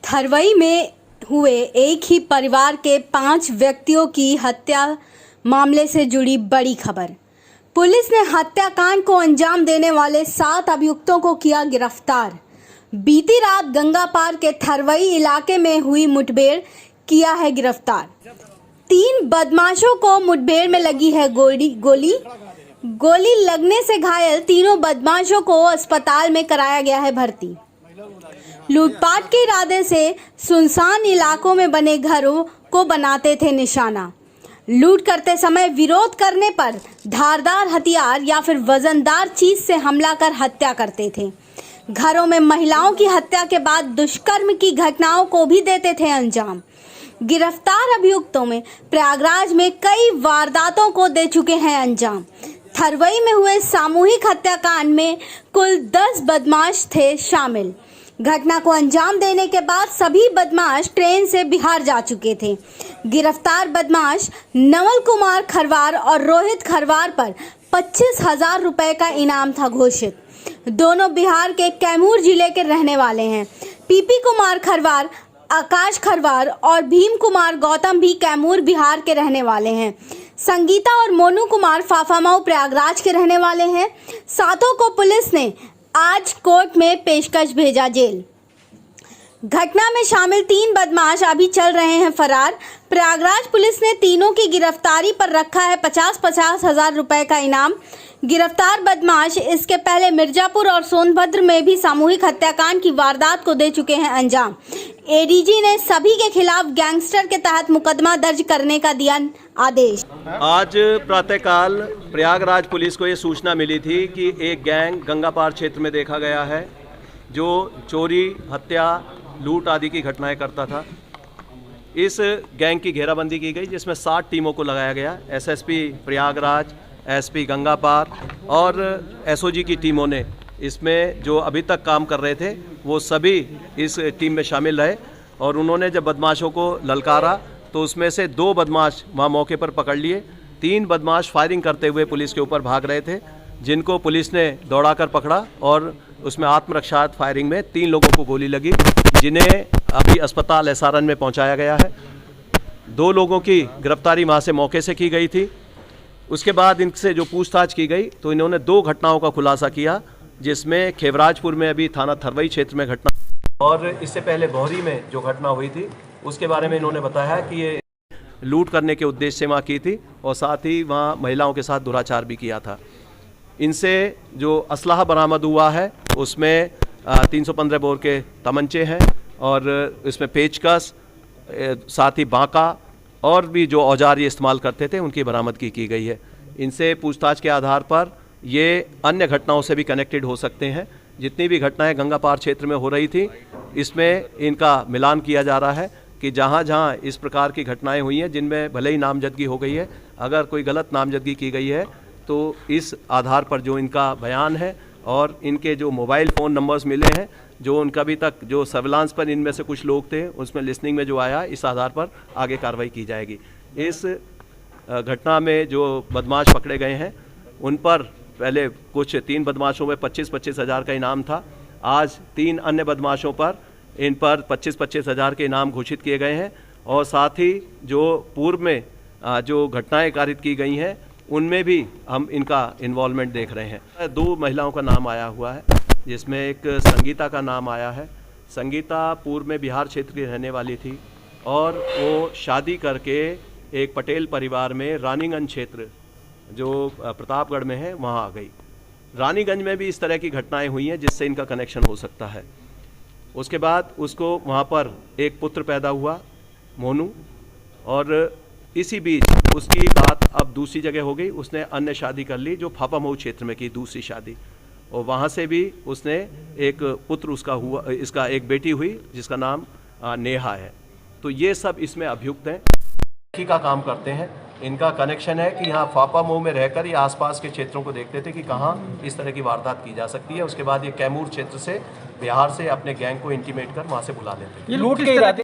थरवई में हुए एक ही परिवार के 5 व्यक्तियों की हत्या मामले से जुड़ी बड़ी खबर। पुलिस ने हत्याकांड को अंजाम देने वाले 7 अभियुक्तों को किया गिरफ्तार। बीती रात गंगापार के थरवई इलाके में हुई मुठभेड़ किया है गिरफ्तार। 3 बदमाशों को मुठभेड़ में लगी है गोली लगने से घायल तीनों बदमाशों को अस्पताल में कराया गया है भर्ती। लूटपाट के इरादे से सुनसान इलाकों में बने घरों को बनाते थे निशाना। लूट करते समय विरोध करने पर धारदार हथियार या फिर वजनदार चीज से हमला कर हत्या करते थे। घरों में महिलाओं की हत्या के बाद दुष्कर्म की घटनाओं को भी देते थे अंजाम। गिरफ्तार अभियुक्तों में प्रयागराज में कई वारदातों को दे चुके हैं अंजाम। थरवई में हुए सामूहिक हत्याकांड में कुल 10 बदमाश थे शामिल। घटना को अंजाम देने के बाद सभी बदमाश ट्रेन से बिहार जा चुके थे। गिरफ्तार बदमाश नवल कुमार खरवार और रोहित खरवार पर 25,000 रुपए का इनाम था घोषित। दोनों बिहार के कैमूर जिले के रहने वाले हैं। पीपी कुमार खरवार, आकाश खरवार और भीम कुमार गौतम भी कैमूर बिहार के रहने वाले हैं। संगीता और मोनू कुमार फाफामऊ प्रयागराज के रहने वाले हैं। सातों को पुलिस ने आज कोर्ट में पेशकश भेजा जेल। घटना में शामिल 3 बदमाश अभी चल रहे हैं फरार। प्रयागराज पुलिस ने तीनों की गिरफ्तारी पर रखा है 50-50 हजार रुपए का इनाम। गिरफ्तार बदमाश इसके पहले मिर्जापुर और सोनभद्र में भी सामूहिक हत्याकांड की वारदात को दे चुके हैं अंजाम। एडीजी ने सभी के खिलाफ गैंगस्टर के तहत मुकदमा दर्ज करने का दिया आदेश। आज प्रातःकाल प्रयागराज पुलिस को ये सूचना मिली थी कि एक गैंग गंगापार क्षेत्र में देखा गया है जो चोरी, हत्या, लूट आदि की घटनाएं करता था। इस गैंग की घेराबंदी की गई जिसमें 60 टीमों को लगाया गया। एसएसपी प्रयागराज, एसपी गंगापार और एसओजी की टीमों ने इसमें जो अभी तक काम कर रहे थे वो सभी इस टीम में शामिल रहे और उन्होंने जब बदमाशों को ललकारा तो उसमें से 2 बदमाश वहाँ मौके पर पकड़ लिए। 3 बदमाश फायरिंग करते हुए पुलिस के ऊपर भाग रहे थे जिनको पुलिस ने दौड़ाकर पकड़ा और उसमें आत्मरक्षा फायरिंग में 3 लोगों को गोली लगी जिन्हें अभी अस्पताल एसआरएन में पहुंचाया गया है। 2 लोगों की गिरफ्तारी वहाँ से मौके से की गई थी। उसके बाद इनसे जो पूछताछ की गई तो इन्होंने 2 घटनाओं का खुलासा किया जिसमें खेवराजपुर में अभी थाना थरवई क्षेत्र में घटना और इससे पहले बोहरी में जो घटना हुई थी उसके बारे में इन्होंने बताया कि ये लूट करने के उद्देश्य से वहाँ की थी और साथ ही वहाँ महिलाओं के साथ दुराचार भी किया था। इनसे जो असलाह बरामद हुआ है उसमें 315 बोर के तमंचे हैं और इसमें पेचकस, साथ ही बांका और भी जो औजार ये इस्तेमाल करते थे उनकी बरामदगी की गई है। इनसे पूछताछ के आधार पर ये अन्य घटनाओं से भी कनेक्टेड हो सकते हैं। जितनी भी घटनाएं गंगापार क्षेत्र में हो रही थी इसमें इनका मिलान किया जा रहा है कि जहां जहां इस प्रकार की घटनाएं हुई हैं जिनमें भले ही नामजदगी हो गई है, अगर कोई गलत नामजदगी की गई है तो इस आधार पर जो इनका बयान है और इनके जो मोबाइल फ़ोन नंबर्स मिले हैं, जो उनका अभी तक जो सर्विलांस पर इनमें से कुछ लोग थे उसमें लिस्निंग में जो आया, इस आधार पर आगे कार्रवाई की जाएगी। इस घटना में जो बदमाश पकड़े गए हैं उन पर पहले कुछ 3 बदमाशों में 25-25 हज़ार का इनाम था। आज 3 अन्य बदमाशों पर इन पर 25-25 हज़ार के इनाम घोषित किए गए हैं और साथ ही जो पूर्व में जो घटनाएं कारित की गई हैं उनमें भी हम इनका इन्वॉल्वमेंट देख रहे हैं। 2 महिलाओं का नाम आया हुआ है जिसमें एक संगीता का नाम आया है। संगीता पूर्व में बिहार क्षेत्र की रहने वाली थी और वो शादी करके एक पटेल परिवार में रानीगंज क्षेत्र जो प्रतापगढ़ में है वहाँ आ गई। रानीगंज में भी इस तरह की घटनाएं हुई हैं जिससे इनका कनेक्शन हो सकता है। उसके बाद उसको वहाँ पर एक पुत्र पैदा हुआ मोनू और इसी बीच उसकी बात अब दूसरी जगह हो गई। उसने अन्य शादी कर ली जो फाफामऊ क्षेत्र में की दूसरी शादी और वहाँ से भी उसने एक पुत्र उसका हुआ, इसका एक बेटी हुई जिसका नाम नेहा है। तो ये सब इसमें अभियुक्त हैं, का काम करते हैं। इनका कनेक्शन है कि यहाँ फाफामऊ में रहकर ये आसपास के क्षेत्रों को देखते थे कि कहाँ इस तरह की वारदात की जा सकती है। उसके बाद ये कैमूर क्षेत्र से, बिहार से अपने गैंग को इंटीमेट कर वहाँ से बुला लेते थे।